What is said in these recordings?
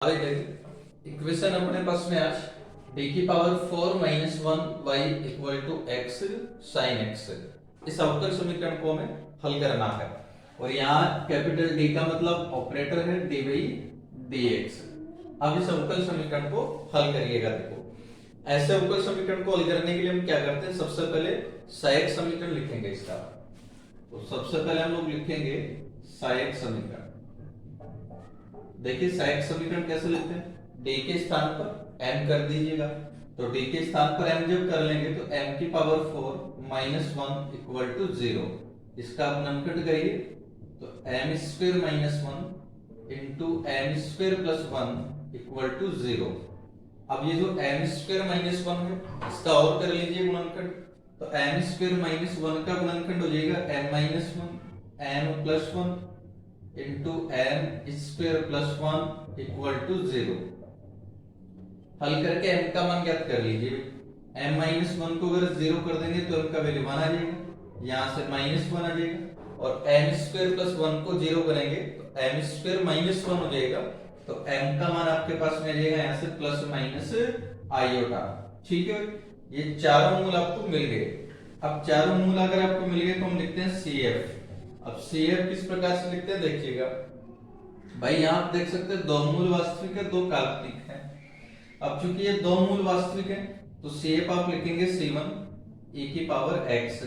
Equation अपने पास में आज d की power 4 minus 1 y equal to x sine x। इस अवकल समीकरण को हमें हल करना है और यहाँ कैपिटल D का मतलब ऑपरेटर है dy dx। अब इस अवकल समीकरण को हल करिएगा। देखो ऐसे अवकल समीकरण को हल करने के लिए हम क्या करते हैं, सबसे पहले सहायक समीकरण लिखेंगे इसका। तो सबसे पहले हम लोग लिखेंगे सहायक समीकरण। देखिए सहायक समीकरण कैसे लिखते हैं, d के स्थान पर m कर दीजिएगा। तो d के स्थान पर m जब कर लेंगे तो m की पावर 4 माइनस 1 इक्वल टू 0। इसका आप नामकरण करिए तो m square minus 1 into m square plus 1 equal to 0। अब ये जो m स्क्वायर माइनस 1 है इसका और कर लीजिए गुणनखंड। तो m स्क्वायर माइनस 1 का गुणनखंड हो जाएगा m minus 1 m plus 1 into M square plus 1 equal to 0। हल करके m का मान ज्ञात कर लीजिए। m माइनस 1 को अगर 0 कर देंगे तो m का वैल्यू 1 आ जाएगा, यहाँ से माइनस 1 आ जाएगा। और m स्क्वायर प्लस 1 को 0 करेंगे तो m स्क्वायर माइनस 1 हो जाएगा। तो m का मान आपके पास में आ जाएगा यहाँ से प्लस माइनस आयोटा। ठीक है, ये चारों मूल आपको मिल गए। अब चारों मूल अगर आपको मिल गए तो हम लिखते हैं CF। अब CF किस प्रकार से लिखते हैं देखिएगा भाई, यहाँ आप देख सकते हैं दो मूल वास्तविक है, दो काल्पनिक है। अब चूंकि ये दो मूल वास्तविक है तो CF आप लिखेंगे C1 e की पावर x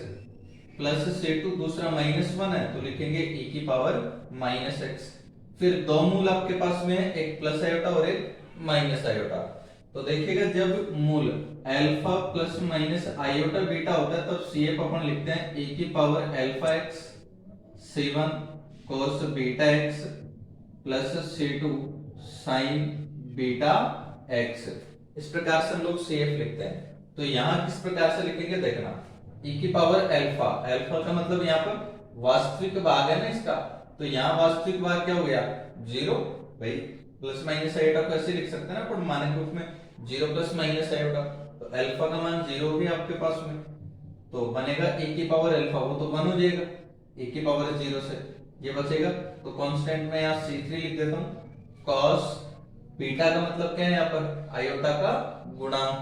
प्लस C2 दूसरा माइनस 1 है तो लिखेंगे e की पावर माइनस x। फिर दो मूल आपके पास में है, एक प्लस आयोटा और एक माइनस आयोटा। तो देखिएगा जब मूल alpha plus minus iota beta होता है तब CF अपन लिखते हैं e की power alpha x C1 cos beta x plus C2 sin beta x। इस प्रकार से हम लोग CF लिखते हैं। तो यहाँ किस प्रकार से लिखेंगे देखना, e की पावर अल्फा, अल्फा का मतलब यहाँ पर वास्तविक भाग है ना इसका, तो यहाँ वास्तविक भाग क्या हो गया 0। भाई प्लस माइनस आयोटा को ऐसे लिख सकते हैं ना पर मानक रूप में 0 प्लस माइनस आयोटा। तो अल्फा का मान 0 भी आपके पास में तो बनेगा e की पावर अल्फा, वो तो 1 हो जाएगा e की पावर 0 से ये बचेगा। तो कांस्टेंट में यहाँ C3 लिख देता हूँ। cos बीटा का मतलब क्या है यहाँ पर आयोटा का गुणांक,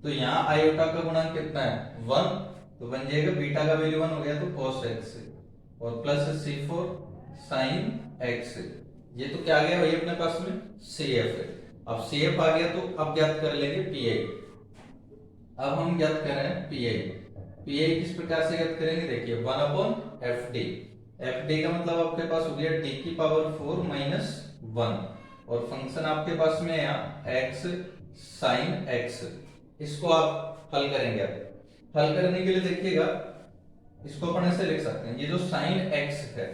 तो यहाँ आयोटा का गुणांक कितना है 1, तो बन जाएगा बीटा का वैल्यू 1 हो गया तो cos x और प्लस C4 sin x। ये तो क्या आ गया भाई अपने पास में CF। अब CF आ गया तो अब ज्ञात कर लेंगे PI। अब हम ज्ञात कर रहे हैं PI किस प्रकार से ज्ञात करेंगे देखिए 1/FD। FD का मतलब आपके पास हो गया d की पावर 4 माइनस 1 और फंक्शन आपके पास में यहाँ x sin x। इसको आप हल करेंगे। अब हल करने के लिए देखिएगा इसको अपन ऐसे लिख सकते हैं, ये जो sin x है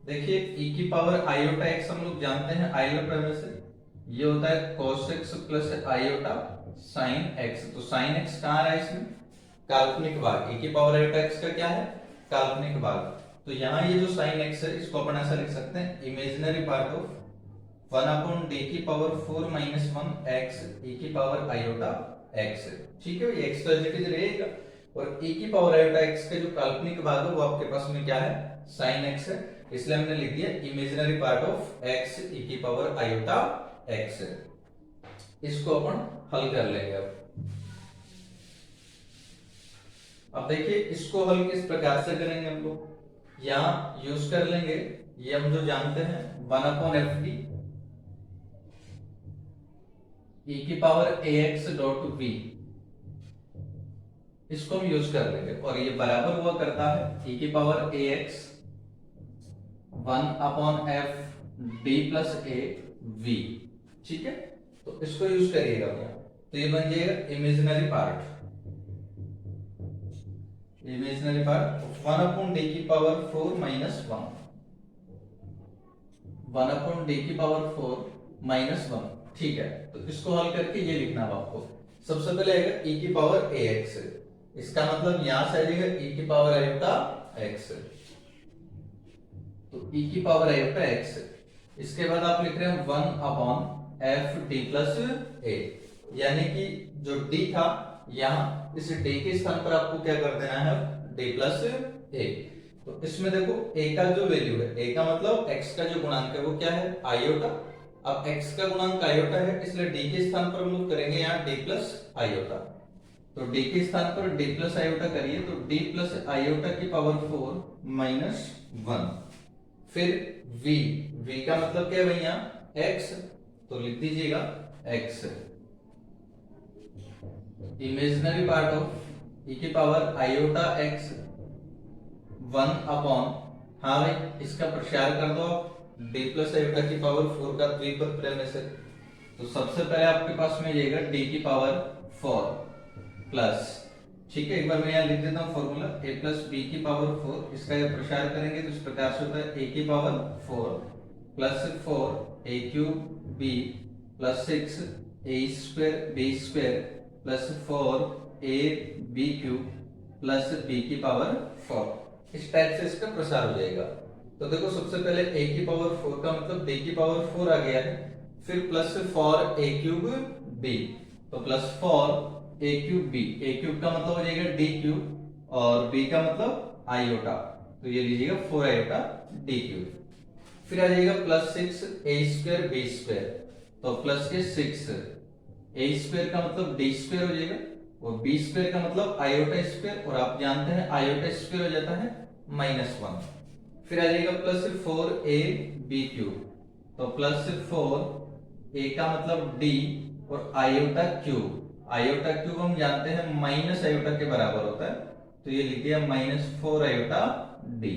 देखिए e की पावर आयोटा x हम लोग जानते हैं आयोटा में से, ये होता है cos x plus iota sin x। तो sin x कहाँ आ रहा है इसमें काल्पनिक भाग, e की पावर आयोटा x का क्या है काल्पनिक भाग। तो यहाँ ये जो sin x है इसको अपन ऐसा लिख सकते हैं इमेजिनरी पार्ट ऑफ 1/d की पावर 4 माइनस 1 x e की पावर आयोटा x। ठीक है, ये x तो एज इट इज रहेगा और e की पावर आयोटा x का जो काल्पनिक भाग है वो आपके पास में क्या है sin x है, इसलिए हमने लिख दिया imaginary part of x e की पावर आयोटा x। इसको अपन हल कर लेंगे। अब देखिए इसको हल किस प्रकार से करेंगे हम लोग, यहाँ यूज कर लेंगे ये हम जो जानते हैं 1/FD e की पावर ax डॉट b, इसको हम यूज कर लेंगे और ये बराबर हुआ करता है e की power ax 1/FD plus a v। ठीक है, तो इसको यूज करिएगा तो ये बन जाएगा इमेजिनरी पार्ट 1/d की पावर 4 माइनस 1/d की पावर 4 माइनस 1। ठीक है, तो इसको हल करके ये लिखना है आपको। सबसे पहले आएगा e की पावर ax, इसका मतलब यहां से आ जाएगा e की पावर आयोटा x। तो e की पावर आयोटा x, इसके बाद आप लिख रहे हैं 1/FD प्लस a, यानी कि जो d था यहाँ इस d के स्थान पर आपको क्या कर देना है d प्लस a। तो इसमें देखो a का जो वैल्यू है, a का मतलब x का जो गुणांक है वो क्या है आयोटा अब x का गुणांक आयोटा है, इसलिए d के स्थान पर हम लोग करेंगे यहाँ d प्लस आयोटा। तो d के स्थान पर d प्लस आयोटा करिए, तो d प्लस आयोटा की पावर 4 माइनस 1। फिर v का मतलब क्या है भैया x, तो लिख दीजिएगा x। Imaginary part of e की पावर आयोटा x 1 अपॉन, हाँ भाई इसका प्रसार कर दो आप, d प्लस आयोटा की पावर 4 का द्विपद प्रमेय से। तो सबसे पहले आपके पास में जाएगा d की पावर 4 प्लस, ठीक है, एक बार मैं यहाँ लिख देता हूँ फॉर्मूला, a प्लस बी की पावर 4, इसका जब प्रसार करेंगे तो इस प्रकार से होता है a की power 4 plus 4 a cube b plus 6 a square b square plus 4 a b cube plus b की पावर 4। इस टाइप से इसका प्रसार हो जाएगा। तो देखो सबसे पहले a की पावर 4 का मतलब d की पावर 4 आ गया है, फिर प्लस 4 a क्यूब b, तो plus 4 a cube b, a cube का मतलब हो जाएगा d क्यूब और b का मतलब आयोटा, तो ये लीजिएगा 4 आयोटा d क्यूब। फिर आ जाएगा plus 6 a square b square, तो प्लस के 6 a स्क्वायर का मतलब d स्क्वायर हो जाएगा और b स्क्वायर का मतलब आयोटा स्क्वायर, और आप जानते हैं आयोटा स्क्वायर हो जाता है -1। फिर आ जाएगा प्लस 4 a b क्यूब, तो प्लस 4 a का मतलब d और आयोटा क्यूब, आयोटा क्यूब हम जानते हैं माइनस आयोटा के बराबर होता है, तो ये लिख दिया -4 आयोटा d।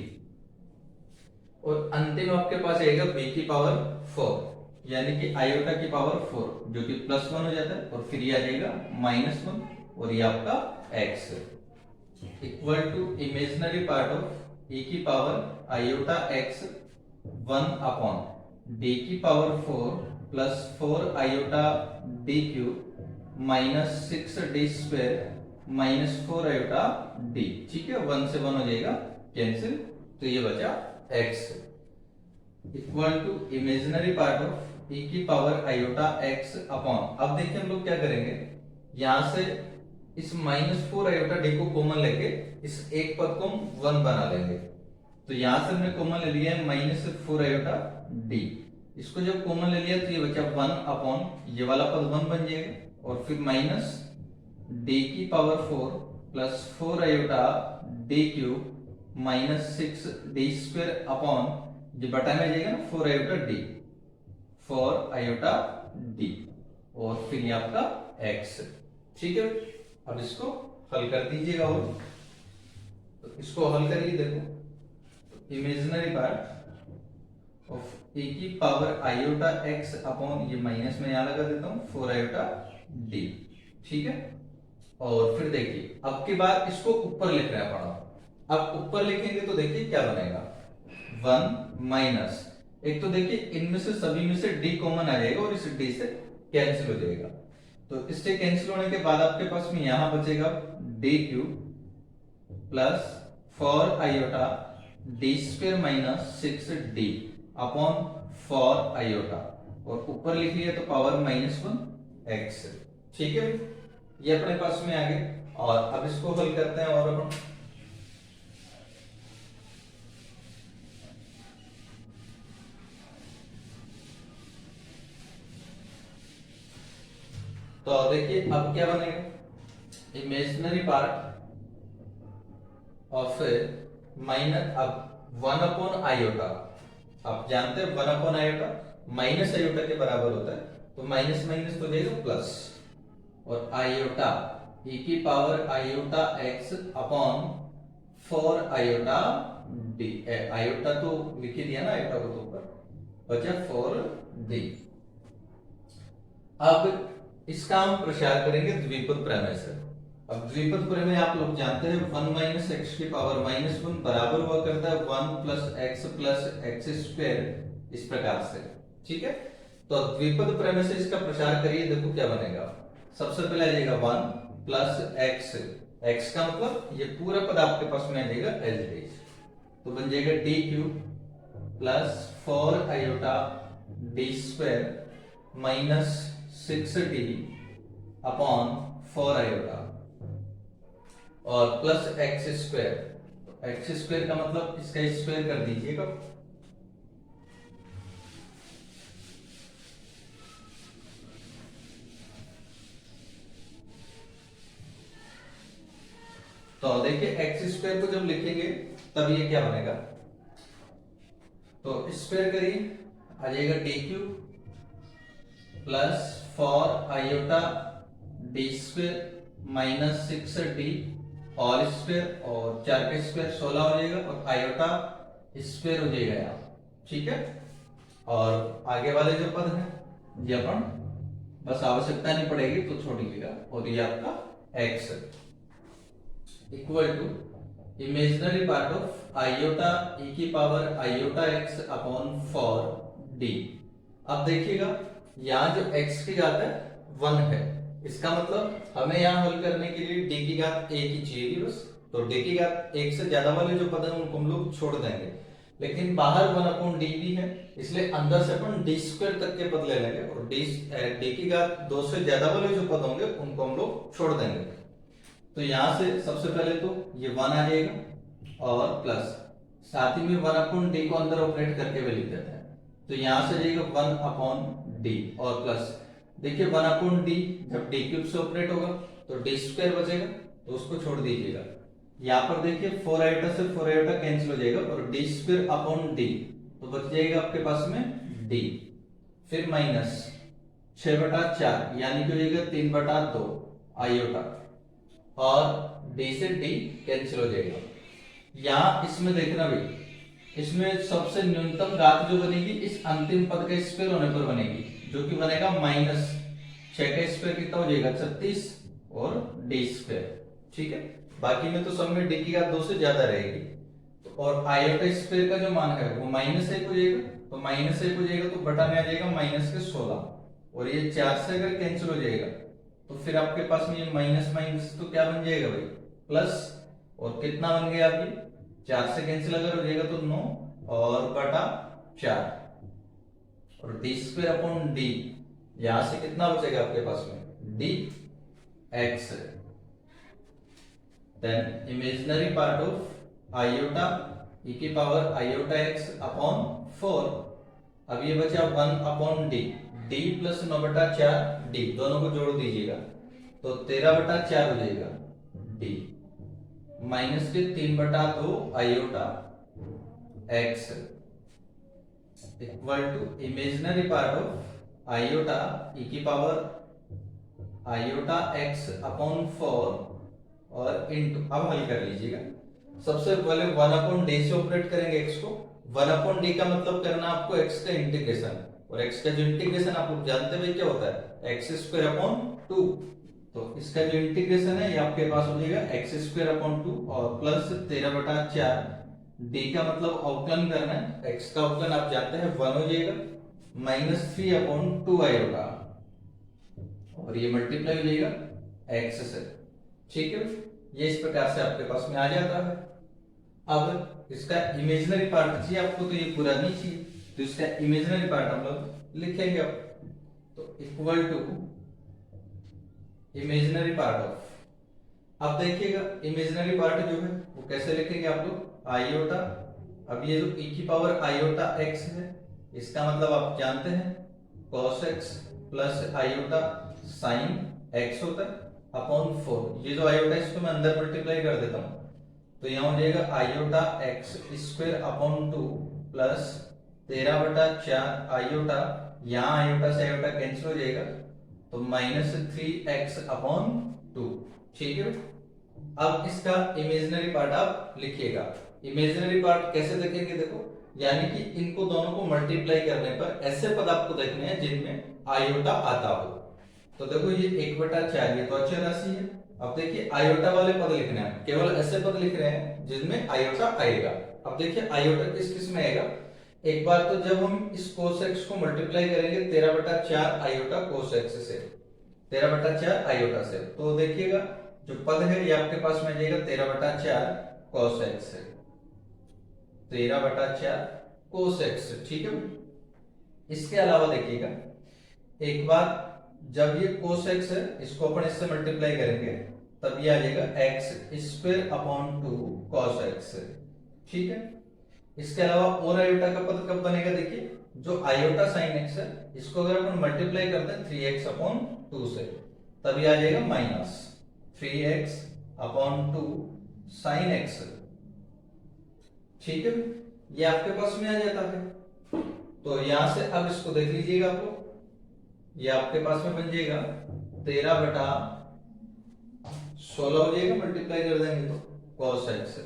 और अंतिम आपके पास आएगा b की पावर 4, यानी कि आयोटा की पावर 4 जो कि +1 हो जाता है, और फिर ये आ जाएगा -1 और ये आपका x equal to imaginary part of e की power iota x 1 upon d की power 4 plus 4 iota d cube minus 6d square minus 4 iota d, ठीक है, 1 से 1 हो जाएगा कैंसिल, तो ये बचा x equal to imaginary part of e की पावर आयोटा x अपॉन, अब देखिए हम लोग क्या करेंगे, यहां से इस -4 आयोटा d को कॉमन लेके इस एक पद को हम 1 बना लेंगे। तो यहां से हमने कॉमन ले लिया है -4 आयोटा d, इसको जब कॉमन ले लिया तो ये बचा 1 अपॉन, ये वाला पद 1 बन जाएगा, और फिर माइनस d की power 4 plus 4 iota d cube minus 6d square upon, जो बटा में जाएगा ना 4 आयोटा d, 4 आयोटा d, और फिर ये आपका x, ठीक है। अब इसको हल कर दीजिएगा, और तो इसको हल करिए, देखो इमेजिनरी पार्ट ऑफ e की पावर आयोटा x अपॉन, ये माइनस में यहां लगा देता हूं 4 आयोटा d, ठीक है। और फिर देखिए अब की बार इसको ऊपर लिख रहे हैं पढ़ा, अब ऊपर लिखेंगे तो देखिए क्या बनेगा 1 माइनस, एक तो देखिए इनमें से सभी में से d कॉमन आ जाएगा और इस d से कैंसिल हो जाएगा, तो इससे कैंसिल होने के बाद आपके पास में यहां बचेगा d cube plus 4 iota d square minus 6d upon 4 iota, और ऊपर लिख लिया तो पावर -1 x, ठीक है, ये अपने पास में आ गए। और अब इसको हल करते हैं, और अपन तो देखिए अब क्या बनेगा, इमेजिनरी पार्ट ऑफ माइनस, अब 1 अपॉन आयोटा, आप जानते हैं 1 अपॉन आयोटा माइनस आयोटा के बराबर होता है, तो माइनस माइनस तो देगा प्लस, और आयोटा e की power iota x upon 4 iota d, iota तो लिख ही दिया ना, आयोटा को तो ऊपर बचा 4d। अब इसका हम प्रसार करेंगे द्विपद प्रमेय से। अब द्विपद प्रमेय आप लोग जानते हैं 1 माइनस एक्स की पावर -1 बराबर हुआ करता है 1 प्लस एक्स स्क्वायर, इस प्रकार से, ठीक है। तो द्विपद प्रमेय से इसका प्रसार करिए, देखो क्या बनेगा, सबसे पहले आ जाएगा 1 प्लस एक्स, एक्स का मतलब ये पूरा पद आपके पास में आ जाएगा एज इट इज, तो बन जाएगा d cube plus 4 iota d square minus 6d upon 4 iota, और plus x square, x square का मतलब इसका स्क्वायर कर दीजिएगा, तो देखिए एक्स स्क्वायर को जब लिखेंगे तब ये क्या बनेगा, तो स्क्वायर करिए, आ जाएगा d cube plus 4 iota d square minus 6 d whole square और 4 का स्क्वायर 16 हो जाएगा और आयोटा स्क्वायर हो जाएगा यहाँ, ठीक है। और आगे वाले जो पद है ये अपन बस आवश्यकता नहीं पड़ेगी तो छोड़ दीजिएगा, और ये आपका x equal to imaginary part of iota e की power iota x upon 4 d। अब देखिएगा यहाँ जो x की घात है 1 है, इसका मतलब हमें यहाँ हल करने के लिए d की घात 1 ही चाहिए बस। तो d की घात 1 से ज्यादा वाले जो पद हैं उनको हम लोग छोड़ देंगे, लेकिन बाहर 1 अपॉन d भी है इसलिए अंदर से अपन d स्क्वायर तक के पद ले लेंगे, और d की घात 2 से ज्यादा वाले जो पद होंगे उनको हम लोग छोड़ देंगे। तो यहाँ से सबसे पहले तो ये 1 आ जाएगा और प्लस साथ ही में 1 अपॉन d को अंदर ऑपरेट करके भी लिख देते हैं, तो यहाँ से जाएगा 1 अपॉन d और प्लस देखिए 1 अपॉन d जब d क्यूब से ऑपरेट होगा तो d स्क्वायर बचेगा, तो उसको छोड़ दीजिएगा। यहाँ पर देखिए 4 आयोटा से 4 आयोटा कैंसिल हो जाएगा और d स्क्वायर अपॉन d, तो बच जाएगा आपके पास में d, फिर माइनस 6/4 यानी कि हो जाएगा 3/2 आयोटा और d से d कैंसिल हो जाएगा। यहाँ इसमें देखना भाई, इसमें सबसे न्यूनतम घात जो बनेगी इस अंतिम पद का स्क्वायर होने पर बनेगी, जो कि बनेगा माइनस 6 का स्क्वायर कितना हो जाएगा 36 और d स्क्वायर, ठीक है। बाकी में तो सब में d की घात 2 से ज्यादा रहेगी, तो और आयोटा स्क्वायर का जो मान है वो -1 हो जाएगा, तो -1 हो जाएगा तो बटा में आ जाएगा माइनस के 16, और ये 4 से अगर कैंसिल हो जाएगा तो फिर आपके पास में ये माइनस माइनस तो क्या बन जाएगा भाई प्लस, और कितना बन गया आप ये 4 से कैंसिल अगर हो जाएगा तो 9 और बटा 4 और d स्क्वायर अपॉन d, यहां से कितना बचेगा आपके पास में d x, then imaginary part of iota e की पावर आयोटा x अपॉन 4। अब ये बचा 1 अपॉन d, d प्लस 9/4 d दोनों को जोड़ दीजिएगा तो 13/4 हो जाएगा d माइनस के 3/2 iota x equal to imaginary part of iota e की पावर आयोटा x अपॉन 4 और इनटू, अब हल कर लीजिएगा। सबसे पहले 1 अपॉन d से ऑपरेट करेंगे x को, 1 अपॉन d का मतलब करना आपको x का इंटीग्रेशन, और x का जो इंटीग्रेशन आप लोग जानते हैं क्या होता है एक्स स्क्वायर अपॉन 2, तो इसका जो इंटीग्रेशन है ये आपके पास हो जाएगा एक्स स्क्वायर अपॉन 2 और प्लस 13/4, d का मतलब अवकलन करना है, x का अवकलन आप जानते हैं 1 हो जाएगा -3 अपॉन 2 आयोटा और ये मल्टीप्लाई हो जाएगा x से, ठीक है। ये इस प्रकार से आपके पास में आ जाता है। अब इसका इमेजिनरी पार्ट चाहिए आपको, तो ये पूरा नहीं चाहिए, तो इसका इमेजिनरी पार्ट हम लोग लिखेंगे अब, तो equal to imaginary part of, अब देखिएगा इमेजिनरी पार्ट जो है वो कैसे लिखेंगे आप लोग आयोटा, अब ये जो e की पावर आयोटा x है इसका मतलब आप जानते हैं cos x plus iota sin x होता है अपॉन 4, ये जो आयोटा इसको मैं अंदर मल्टीप्लाई कर देता हूं तो यहाँ हो जाएगा iota x square upon 2 plus 13/4 iota, यहाँ आयोटा से आयोटा कैंसिल हो जाएगा तो -3x अपॉन 2, ठीक है। अब इसका इमेजिनरी पार्ट आप लिखिएगा। इमेजिनरी पार्ट कैसे देखेंगे, देखो यानी कि इनको दोनों को मल्टीप्लाई करने पर ऐसे पद आपको देखने हैं जिनमें आयोटा आता हो, तो देखो ये 1/4 ये तो अचर राशि है। अब देखिए आयोटा वाले पद लिखने हैं, केवल ऐसे पद लिख रहे हैं जिनमें आयोटा आएगा। अब देखिए आयोटा किस किस में आएगा, एक बार तो जब हम इस cos x को मल्टीप्लाई करेंगे 13/4 आयोटा cos x से, 13/4 आयोटा से, तो देखिएगा जो पद है ये आपके पास में जाएगा 13/4 cos x से, 13/4 cos x, ठीक है। इसके अलावा देखिएगा एक बार जब ये cos x है इसको अपन इससे मल्टीप्लाई करेंगे तब ये आ जाएगा x square upon 2 cos x, ठीक है। इसके अलावा और आयोटा का पद कब बनेगा, देखिए जो आयोटा sin x है इसको अगर अपन मल्टीप्लाई करते हैं 3x अपॉन 2 से तब ये आ जाएगा -3x अपॉन 2 साइन एक्स। ठीक है, ये आपके पास में आ जाता है। तो यहां से अब इसको देख लीजिएगा आप लोग, ये आपके पास में बन जाएगा 13/16 हो जाएगा, मल्टीप्लाई कर देंगे तो cos x।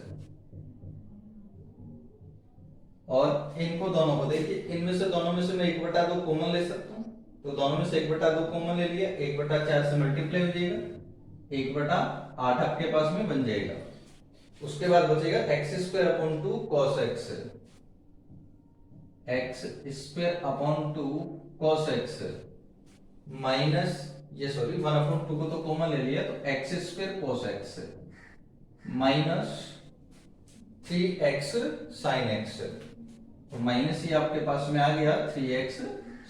और इनको दोनों को देखिए, इनमें से दोनों में से मैं 1/2 कॉमन ले सकता हूं, तो दोनों में से 1/2 कॉमन ले लिया, 1/4 से मल्टीप्लाई हो जाएगा, 1/8 आपके पास में बन जाएगा। उसके बाद बचेगा x² cos x, x² cos x minus ये 1/2 को तो कॉमन ले लिया, तो x² cos x minus 3x sin x, तो माइनस ये आपके पास में आ गया 3x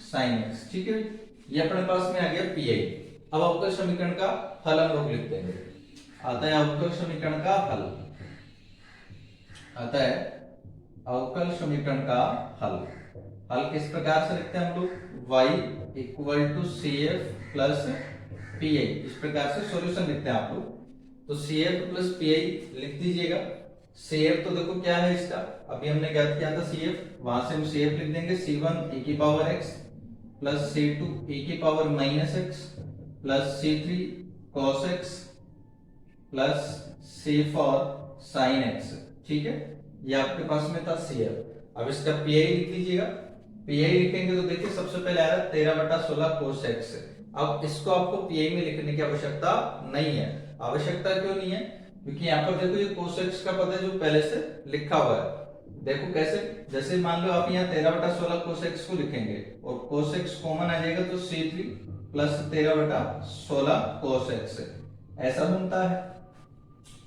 sin x। ठीक है, ये अपने पास में आ गया पीआई। अब अवकल समीकरण का हल हम लोग लिखते हैं। आता है अवकल समीकरण का हल, आता है अवकल समीकरण का हल। हल किस प्रकार से लिखते हैं हम लोग, y CF प्लस PI, इस प्रकार से सॉल्यूशन लिखते हैं आप लोग। तो CF प्लस PI लिख दीजिएगा। CF तो देखो क्या है इसका, अभी हमने क्या किया था CF, वहां से हम CF लिख देंगे C1 e की power x plus C2 e की power minus x plus C3 cos x plus C4 sin x। ठीक है, ये आपके पास में था CF। अब इसका PI लिख लीजिएगा। PI लिखेंगे तो देखिए सबसे पहले आ रहा है 13/16 cos x। अब इसको आपको PI में लिखने की आवश्यकता नहीं है। आवश्यकता क्यों नहीं है, क्योंकि यहाँ पर देखो ये cos x का पद है जो पहले से लिखा हुआ है। देखो कैसे, जैसे मान लो आप यहाँ 13/16 cos x को लिखेंगे और cos x कॉमन आ जाएगा, तो C3 प्लस 13/16 cos x ऐसा बनता है।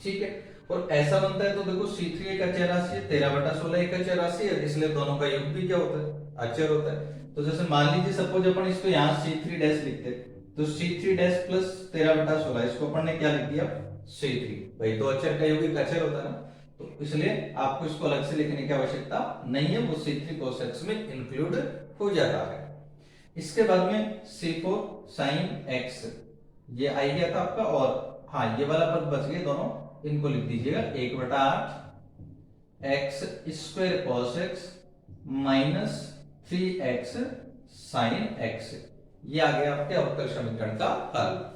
ठीक है, और ऐसा बनता है तो देखो C3 एक अचर राशि है, 13/16 एक अचर राशि है, इसलिए दोनों का योग भी क्या होता है, अचर होता है। तो जैसे मान लीजिए सपोज अपन इसको यहाँ C3 डैश लिखते, तो C3 डैश प्लस 13/16, इसको अपन ने क्या लिख दिया C3, भाई तो अचर का योग एक अचर होता है ना, तो इसलिए आपको इसको अलग से लिखने की आवश्यकता नहीं है, वो C3 cos x में इंक्लूड हो जाता है। इसके बाद में C4 sin x ये आ गया था आपका, और हाँ ये वाला पद बच गए दोनों, इनको लिख दीजिएगा 1/8 x² cos x minus 3x sin x। ये आ गया आपके अवकल समीकरण का हल।